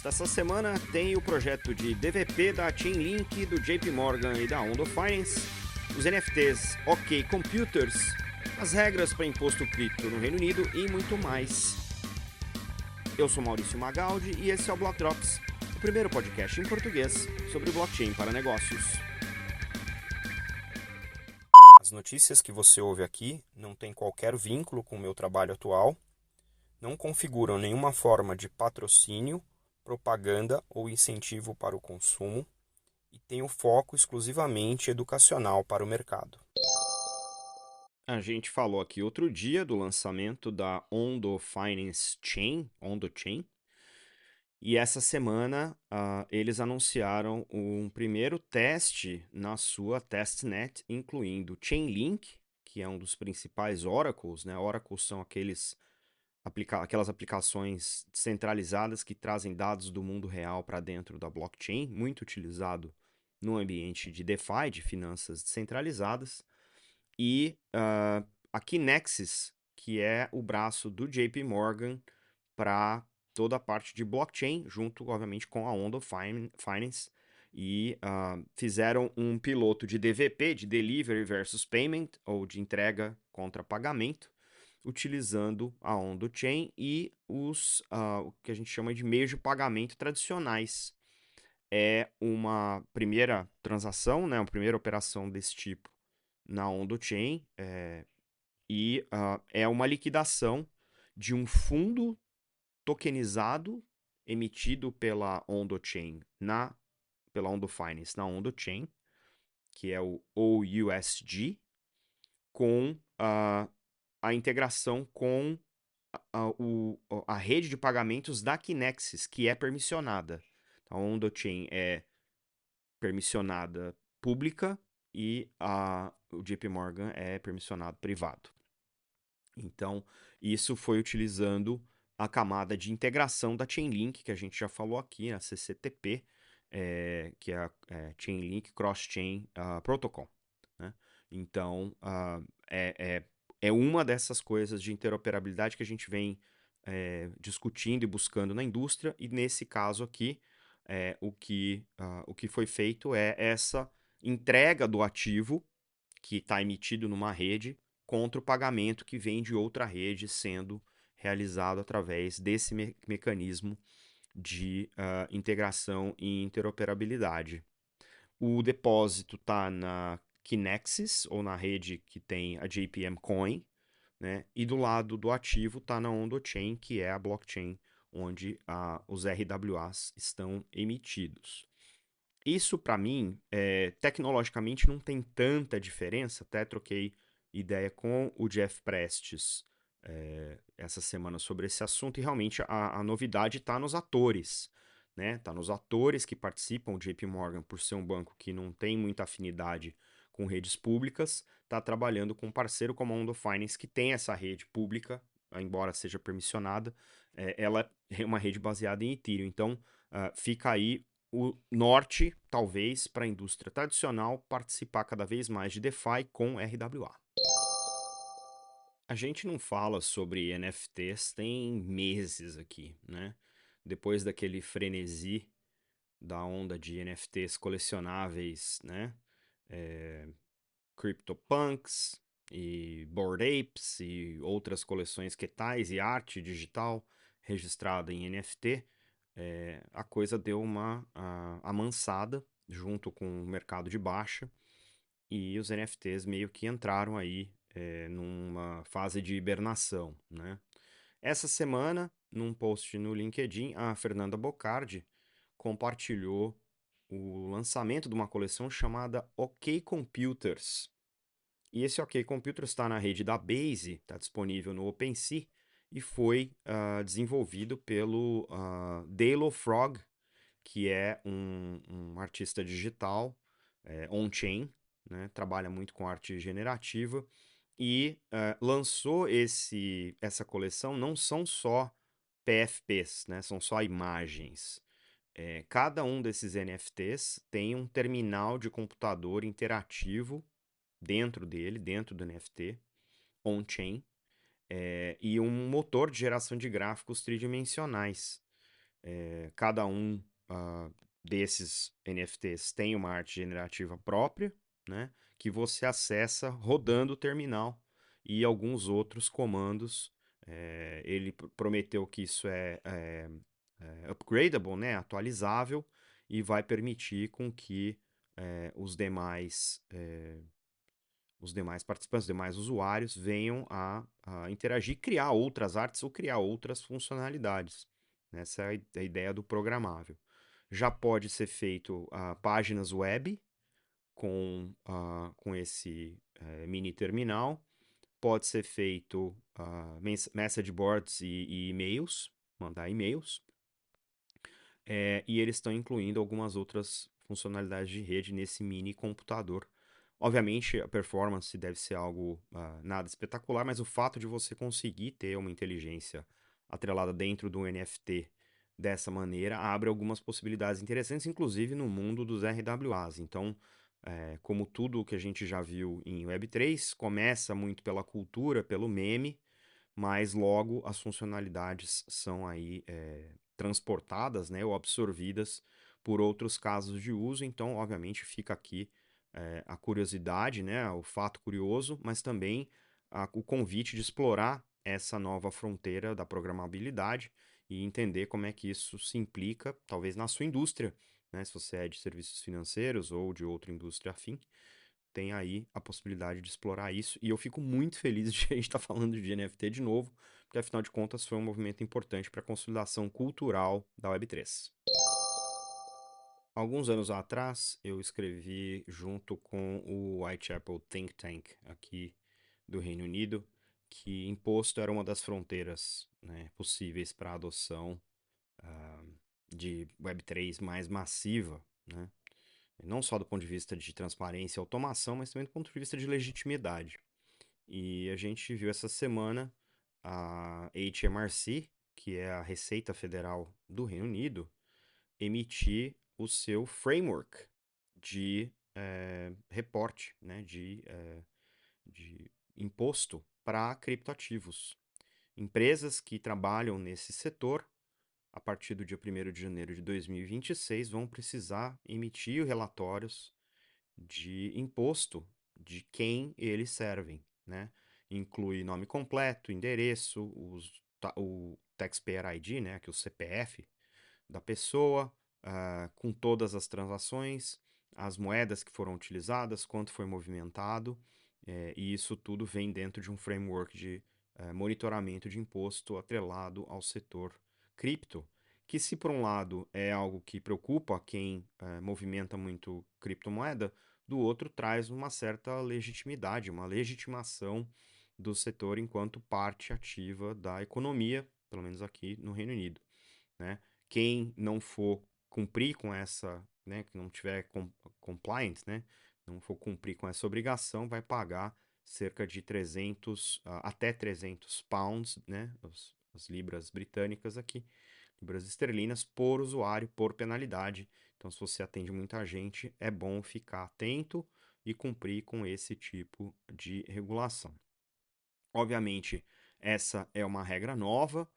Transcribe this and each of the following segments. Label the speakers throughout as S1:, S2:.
S1: Essa semana tem o projeto de DVP da Chainlink, do JP Morgan e da Ondo Finance, os NFTs OK Computers, as regras para imposto cripto no Reino Unido e muito mais. Eu sou Maurício Magaldi e esse é o Block Drops, o primeiro podcast em português sobre blockchain para negócios. As notícias que você ouve aqui não têm qualquer vínculo com o meu trabalho atual, não configuram nenhuma forma de patrocínio, propaganda ou incentivo para o consumo e têm o foco exclusivamente educacional para o mercado. A gente falou aqui outro dia do lançamento da Ondo Finance Chain, Ondo Chain, e essa semana eles anunciaram um primeiro teste na sua testnet, incluindo Chainlink, que é um dos principais oracles, né? Oracles são aquelas aplicações centralizadas que trazem dados do mundo real para dentro da blockchain, muito utilizado no ambiente de DeFi, de finanças descentralizadas, e a Kinexys, que é o braço do JP Morgan para toda a parte de blockchain, junto, obviamente, com a Ondo Finance, e fizeram um piloto de DVP, de Delivery versus Payment, ou de entrega contra pagamento, utilizando a Ondo Chain e o que a gente chama de meios de pagamento tradicionais. É uma primeira transação, né, uma primeira operação desse tipo na Ondo Chain, e é uma liquidação de um fundo tokenizado emitido pela Ondo Chain, pela Ondo Finance na Ondo Chain, que é o OUSG, com a integração com a rede de pagamentos da Kinexys, que é permissionada. Então, a Ondo Chain é permissionada pública e o JP Morgan é permissionado privado. Então, isso foi utilizando a camada de integração da Chainlink, que a gente já falou aqui, a CCTP, que é a Chainlink Cross-Chain Protocol, né? Então, é uma dessas coisas de interoperabilidade que a gente vem discutindo e buscando na indústria, e nesse caso aqui, o que foi feito é essa entrega do ativo que está emitido numa rede contra o pagamento que vem de outra rede sendo realizado através desse mecanismo de integração e interoperabilidade. O depósito está na Kinexys, ou na rede que tem a JPM Coin, né? E do lado do ativo está na Ondo Chain, que é a blockchain onde os RWAs estão emitidos. Isso, para mim, tecnologicamente não tem tanta diferença. Até troquei ideia com o Jeff Prestes essa semana sobre esse assunto, e realmente a novidade está nos atores, né? Está nos atores que participam. O JP Morgan, por ser um banco que não tem muita afinidade com redes públicas, está trabalhando com um parceiro como a Ondo Finance, que tem essa rede pública, embora seja permissionada, ela é uma rede baseada em Ethereum. Então, fica aí o norte, talvez, para a indústria tradicional participar cada vez mais de DeFi com RWA. A gente não fala sobre NFTs tem meses aqui, né? Depois daquele frenesi da onda de NFTs colecionáveis, né? CryptoPunks e Bored Apes e outras coleções que tais e arte digital registrada em NFT, a coisa deu uma amansada junto com o mercado de baixa, e os NFTs meio que entraram aí numa fase de hibernação, né? Essa semana, num post no LinkedIn, a Fernanda Bocardi compartilhou o lançamento de uma coleção chamada OK Computers. E esse OK Computers está na rede da Base, está disponível no OpenSea, e foi desenvolvido pelo Dalo Frog, que é um artista digital on-chain, né? Trabalha muito com arte generativa, e lançou essa coleção. Não são só PFPs, né? São só imagens. Cada um desses NFTs tem um terminal de computador interativo dentro dele, dentro do NFT, on-chain, e um motor de geração de gráficos tridimensionais. Cada um desses NFTs tem uma arte generativa própria, né, que você acessa rodando o terminal e alguns outros comandos. Ele prometeu que isso é upgradable, né, atualizável, e vai permitir com que os demais participantes, os demais usuários venham a interagir, criar outras artes ou criar outras funcionalidades. Essa é a ideia do programável. Já pode ser feito páginas web com esse mini terminal. Pode ser feito message boards e e-mails, mandar e-mails. E eles estão incluindo algumas outras funcionalidades de rede nesse mini computador. Obviamente, a performance deve ser algo nada espetacular, mas o fato de você conseguir ter uma inteligência atrelada dentro do NFT dessa maneira abre algumas possibilidades interessantes, inclusive no mundo dos RWAs. Então, como tudo que a gente já viu em Web3, começa muito pela cultura, pelo meme, mas logo as funcionalidades são aí transportadas, né, ou absorvidas por outros casos de uso. Então, obviamente, fica aqui a curiosidade, né, o fato curioso, mas também o convite de explorar essa nova fronteira da programabilidade e entender como é que isso se implica, talvez, na sua indústria, né, se você é de serviços financeiros ou de outra indústria afim, tem aí a possibilidade de explorar isso. E eu fico muito feliz de a gente estar falando de NFT de novo, porque afinal de contas foi um movimento importante para a consolidação cultural da Web3. Alguns anos atrás, eu escrevi junto com o Whitechapel Think Tank aqui do Reino Unido que imposto era uma das fronteiras, né, possíveis para a adoção de Web3 mais massiva, né? Não só do ponto de vista de transparência e automação, mas também do ponto de vista de legitimidade. E a gente viu essa semana a HMRC, que é a Receita Federal do Reino Unido, emitir o seu framework de reporte, né, de imposto para criptoativos. Empresas que trabalham nesse setor, a partir do dia 1º de janeiro de 2026, vão precisar emitir relatórios de imposto de quem eles servem, né? Inclui nome completo, endereço, o Taxpayer ID, né, que é o CPF da pessoa, com todas as transações, as moedas que foram utilizadas, quanto foi movimentado, e isso tudo vem dentro de um framework de monitoramento de imposto atrelado ao setor cripto, que se por um lado é algo que preocupa quem movimenta muito criptomoeda, do outro traz uma certa legitimidade, uma legitimação do setor enquanto parte ativa da economia, pelo menos aqui no Reino Unido, né? Quem não for cumprir com essa, né, que não tiver compliant, né, não for cumprir com essa obrigação, vai pagar cerca de 300 até 300 pounds, né, as libras britânicas aqui, libras esterlinas por usuário, por penalidade. Então, se você atende muita gente, é bom ficar atento e cumprir com esse tipo de regulação. Obviamente, essa é uma regra nova,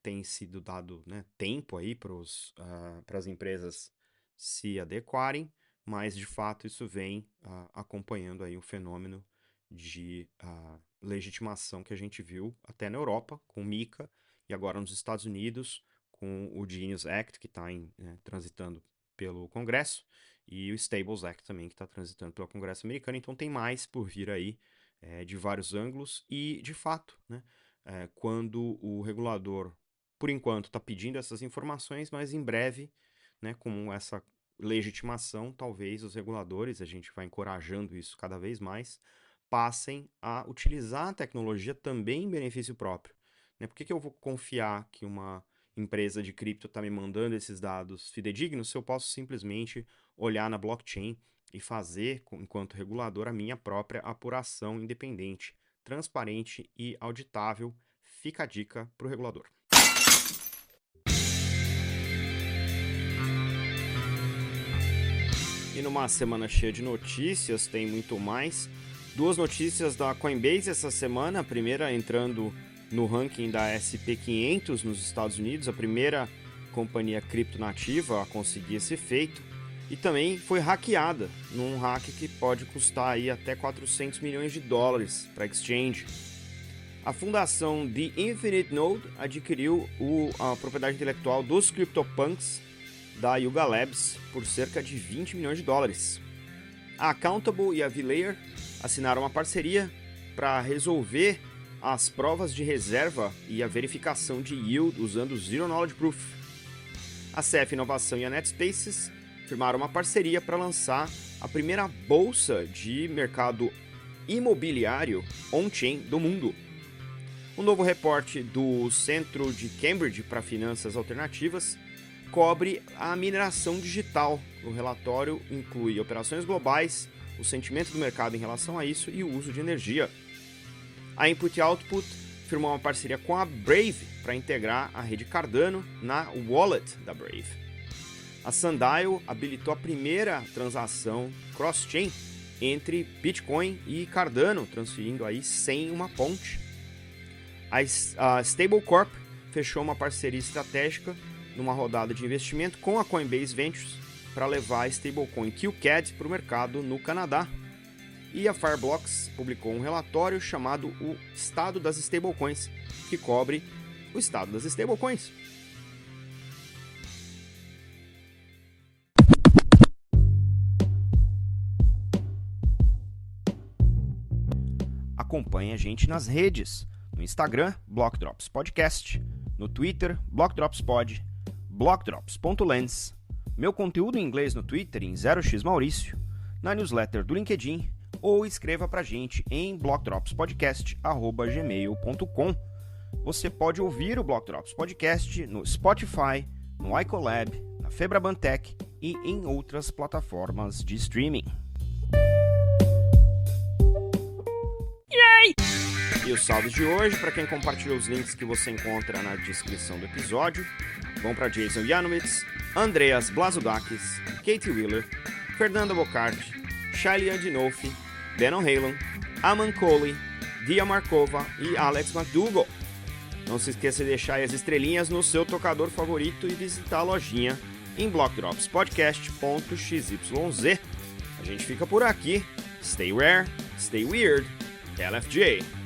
S1: tem sido dado, né, tempo aí para as empresas se adequarem, mas de fato isso vem acompanhando aí um fenômeno de legitimação que a gente viu até na Europa, com o MiCA, e agora nos Estados Unidos, com o Genius Act, que está transitando pelo Congresso, e o Stables Act também, que está transitando pelo Congresso americano. Então tem mais por vir aí, de vários ângulos e, de fato, né, quando o regulador, por enquanto, está pedindo essas informações, mas em breve, né, com essa legitimação, talvez os reguladores, a gente vai encorajando isso cada vez mais, passem a utilizar a tecnologia também em benefício próprio. Né? Por que eu vou confiar que uma empresa de cripto está me mandando esses dados fidedignos se eu posso simplesmente olhar na blockchain e fazer, enquanto regulador, a minha própria apuração independente, transparente e auditável? Fica a dica para o regulador. E numa semana cheia de notícias, tem muito mais. Duas notícias da Coinbase essa semana. A primeira entrando no ranking da S&P 500 nos Estados Unidos, a primeira companhia criptonativa a conseguir esse feito, e também foi hackeada num hack que pode custar aí até 400 milhões de dólares para a exchange. A fundação The Infinite Node adquiriu a propriedade intelectual dos CryptoPunks da Yuga Labs por cerca de 20 milhões de dólares. A Accountable e a V-Layer assinaram uma parceria para resolver as provas de reserva e a verificação de yield usando o Zero Knowledge Proof. A CF Inovação e a NetSpaces firmaram uma parceria para lançar a primeira bolsa de mercado imobiliário on-chain do mundo. Um novo reporte do Centro de Cambridge para Finanças Alternativas cobre a mineração digital. O relatório inclui operações globais, o sentimento do mercado em relação a isso e o uso de energia. A Input Output firmou uma parceria com a Brave para integrar a rede Cardano na wallet da Brave. A Sundial habilitou a primeira transação cross-chain entre Bitcoin e Cardano, transferindo aí sem uma ponte. A Stablecorp fechou uma parceria estratégica numa rodada de investimento com a Coinbase Ventures para levar a stablecoin QCAD para o mercado no Canadá. E a Fireblocks publicou um relatório chamado O Estado das Stablecoins, que cobre o estado das stablecoins. Acompanhe a gente nas redes, no Instagram, Block Drops Podcast, no Twitter, Block Drops Pod, blockdrops.lens, meu conteúdo em inglês no Twitter em 0xmaurício, na newsletter do LinkedIn, ou escreva pra gente em blockdropspodcast@gmail.com. Você pode ouvir o Block Drops Podcast no Spotify, no iColab, na Febrabantech e em outras plataformas de streaming. E os salves de hoje, para quem compartilhou os links que você encontra na descrição do episódio, vão para Jason Janowitz, Andreas Blazudakis, Katie Wheeler, Fernanda Bocardi, Shaili Andinolfi, Benon Halen, Aman Coley, Dia Markova e Alex McDougall. Não se esqueça de deixar as estrelinhas no seu tocador favorito e visitar a lojinha em blockdropspodcast.xyz. A gente fica por aqui. Stay rare, stay weird. LFJ.